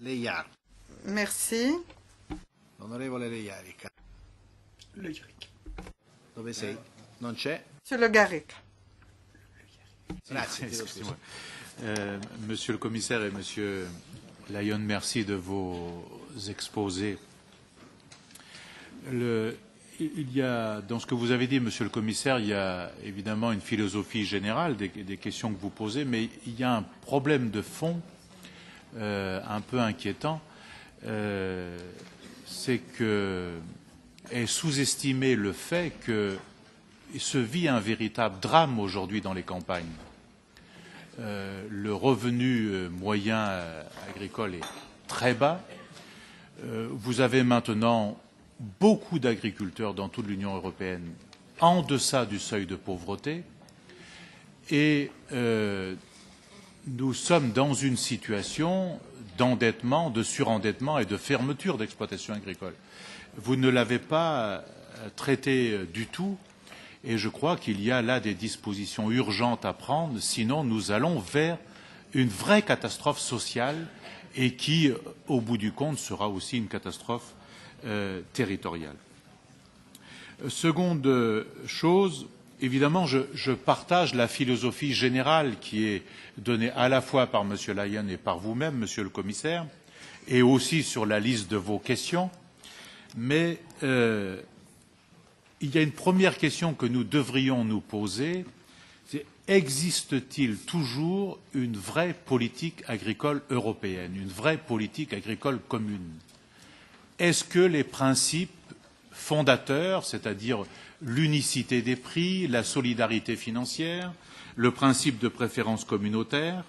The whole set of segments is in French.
Leiar. Merci. Onorevole Leiarica. Leiric. Dove sei? Non c'è? Monsieur Le Garrigue. Grazie. Excusez-moi. Monsieur le commissaire et Monsieur Lyon, merci de vos exposés. Il y a, dans ce que vous avez dit, Monsieur le commissaire, il y a évidemment une philosophie générale des questions que vous posez, mais il y a un problème de fond un peu inquiétant, c'est que est sous-estimé le fait que se vit un véritable drame aujourd'hui dans les campagnes. Le revenu moyen agricole est très bas. Vous avez maintenant beaucoup d'agriculteurs dans toute l'Union européenne en deçà du seuil de pauvreté et nous sommes dans une situation d'endettement, de surendettement et de fermeture d'exploitation agricole. Vous ne l'avez pas traité du tout et je crois qu'il y a là des dispositions urgentes à prendre, sinon nous allons vers une vraie catastrophe sociale et qui, au bout du compte, sera aussi une catastrophe territoriale. Seconde chose, évidemment, je partage la philosophie générale qui est donnée à la fois par M. Lyon et par vous-même, Monsieur le Commissaire, et aussi sur la liste de vos questions. Mais il y a une première question que nous devrions nous poser, c'est existe-t-il toujours une vraie politique agricole européenne, une vraie politique agricole commune? Est-ce que les principes fondateurs, c'est-à-dire l'unicité des prix, la solidarité financière, le principe de préférence communautaire,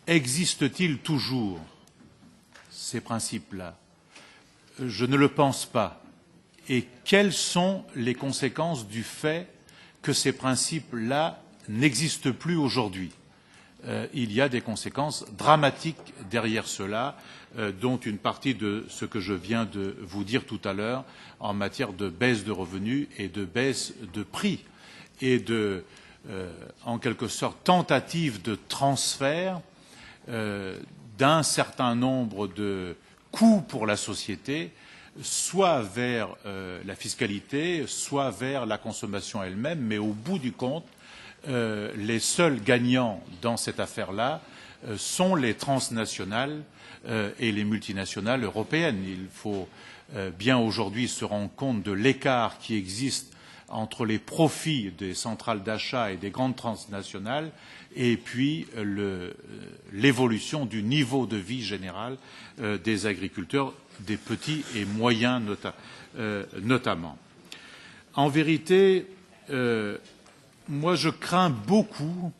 existent-ils toujours, ces principes-là? Je ne le pense pas. Et quelles sont les conséquences du fait que ces principes-là n'existent plus aujourd'hui? Il y a des conséquences dramatiques derrière cela, dont une partie de ce que je viens de vous dire tout à l'heure en matière de baisse de revenus et de baisse de prix et de, en quelque sorte, tentative de transfert d'un certain nombre de coûts pour la société, soit vers la fiscalité, soit vers la consommation elle-même, mais au bout du compte, les seuls gagnants dans cette affaire-là sont les transnationales et les multinationales européennes. Il faut bien aujourd'hui se rendre compte de l'écart qui existe entre les profits des centrales d'achat et des grandes transnationales et puis l'évolution du niveau de vie général des agriculteurs, des petits et moyens notamment. En vérité, moi je crains beaucoup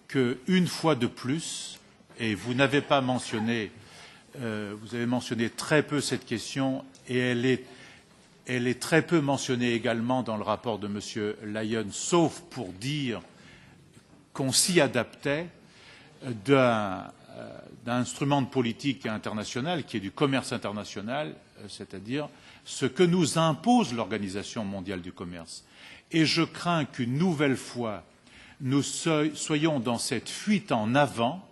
qu'une fois de plus, et vous n'avez pas mentionné, vous avez mentionné très peu cette question et elle est très peu mentionnée également dans le rapport de M. Lyon, sauf pour dire qu'on s'y adaptait d'un instrument de politique internationale qui est du commerce international, c'est-à-dire ce que nous impose l'Organisation mondiale du commerce. Et je crains qu'une nouvelle fois, nous soyons dans cette fuite en avant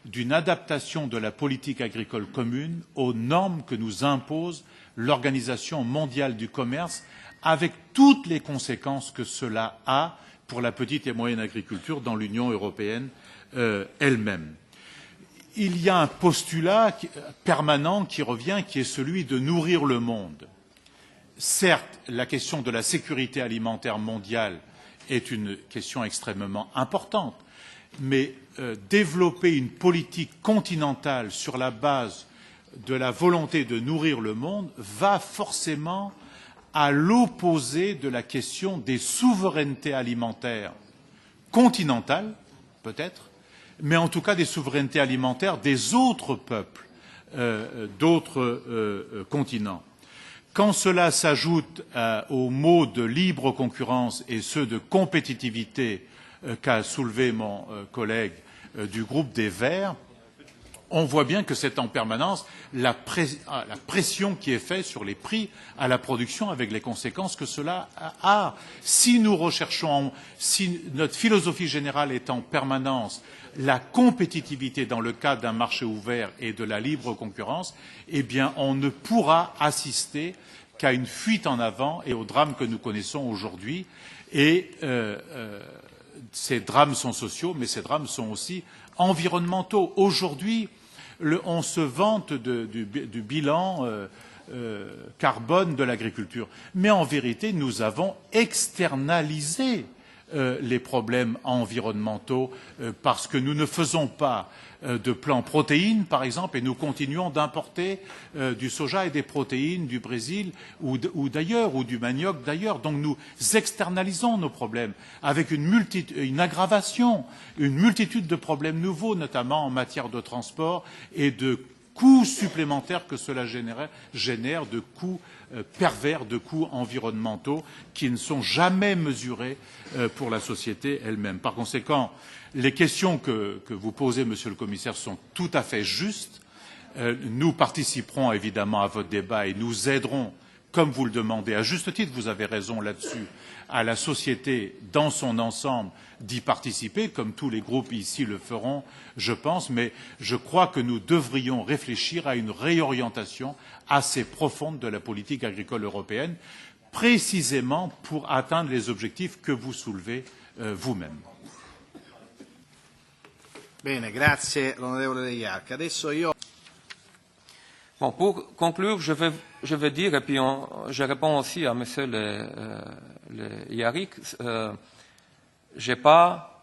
d'une adaptation de la politique agricole commune aux normes que nous impose l'Organisation mondiale du commerce, avec toutes les conséquences que cela a pour la petite et moyenne agriculture dans l'Union européenne elle-même. Il y a un postulat permanent qui revient, qui est celui de nourrir le monde. Certes, la question de la sécurité alimentaire mondiale est une question extrêmement importante, mais développer une politique continentale sur la base de la volonté de nourrir le monde va forcément à l'opposé de la question des souverainetés alimentaires continentales, peut-être, mais en tout cas des souverainetés alimentaires des autres peuples, d'autres continents. Quand cela s'ajoute aux mots de libre concurrence et ceux de compétitivité qu'a soulevé mon collègue du groupe des Verts, on voit bien que c'est en permanence la pression qui est faite sur les prix à la production avec les conséquences que cela a. Si nous recherchons, si notre philosophie générale est en permanence la compétitivité dans le cadre d'un marché ouvert et de la libre concurrence, eh bien on ne pourra assister qu'à une fuite en avant et au drame que nous connaissons aujourd'hui. Et ces drames sont sociaux, mais ces drames sont aussi environnementaux. Aujourd'hui, on se vante du bilan carbone de l'agriculture. Mais en vérité, nous avons externalisé les problèmes environnementaux parce que nous ne faisons pas de plan protéines, par exemple, et nous continuons d'importer du soja et des protéines du Brésil ou d'ailleurs, ou du manioc d'ailleurs. Donc nous externalisons nos problèmes avec une aggravation, une multitude de problèmes nouveaux, notamment en matière de transport et de coûts supplémentaires que cela génère, de coûts pervers, de coûts environnementaux qui ne sont jamais mesurés pour la société elle-même. Par conséquent, les questions que vous posez, Monsieur le Commissaire, sont tout à fait justes. Nous participerons évidemment à votre débat et nous aiderons, comme vous le demandez, à juste titre, vous avez raison là-dessus, à la société dans son ensemble d'y participer, comme tous les groupes ici le feront, je pense, mais je crois que nous devrions réfléchir à une réorientation assez profonde de la politique agricole européenne, précisément pour atteindre les objectifs que vous soulevez vous-même. Bene, grazie l'onorevole De Jarca. Adesso io... Bon, pour conclure, je veux dire, et puis je réponds aussi à Monsieur le Yarrick, je n'ai pas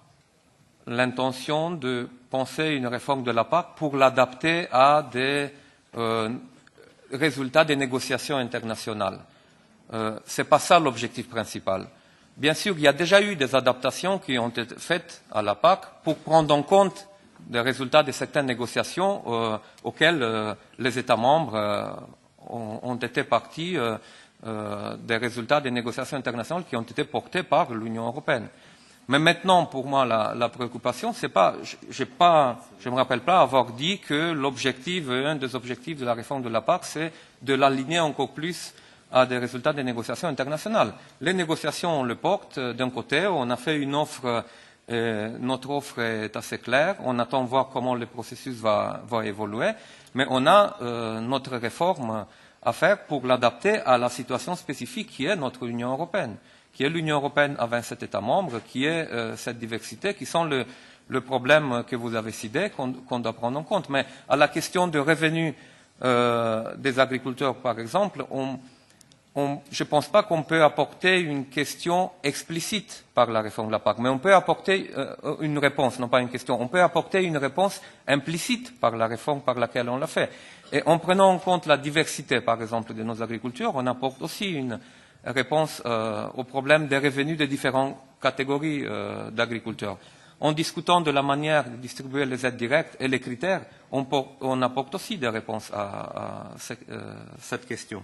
l'intention de penser une réforme de la PAC pour l'adapter à des résultats des négociations internationales. Ce n'est pas ça l'objectif principal. Bien sûr, il y a déjà eu des adaptations qui ont été faites à la PAC pour prendre en compte des résultats de certaines négociations auxquelles les États membres ont été partis des résultats des négociations internationales qui ont été portés par l'Union européenne. Mais maintenant, pour moi, la préoccupation, c'est pas, je me rappelle pas avoir dit que un des objectifs de la réforme de la PAC, c'est de l'aligner encore plus à des résultats des négociations internationales. Les négociations, on le porte d'un côté, on a fait une offre, notre offre est assez claire, on attend voir comment le processus va évoluer, mais on a notre réforme à faire pour l'adapter à la situation spécifique qui est notre Union européenne, qui est l'Union européenne à 27 États membres, qui est cette diversité, qui sont le problème que vous avez cité, qu'on doit prendre en compte. Mais à la question de revenus des agriculteurs, par exemple, je ne pense pas qu'on peut apporter une question explicite par la réforme de la PAC, mais on peut apporter une réponse, non pas une question, on peut apporter une réponse implicite par la réforme par laquelle on l'a fait. Et en prenant en compte la diversité, par exemple, de nos agricultures, on apporte aussi une réponse au problème des revenus des différentes catégories d'agriculteurs. En discutant de la manière de distribuer les aides directes et les critères, on apporte aussi des réponses à cette question.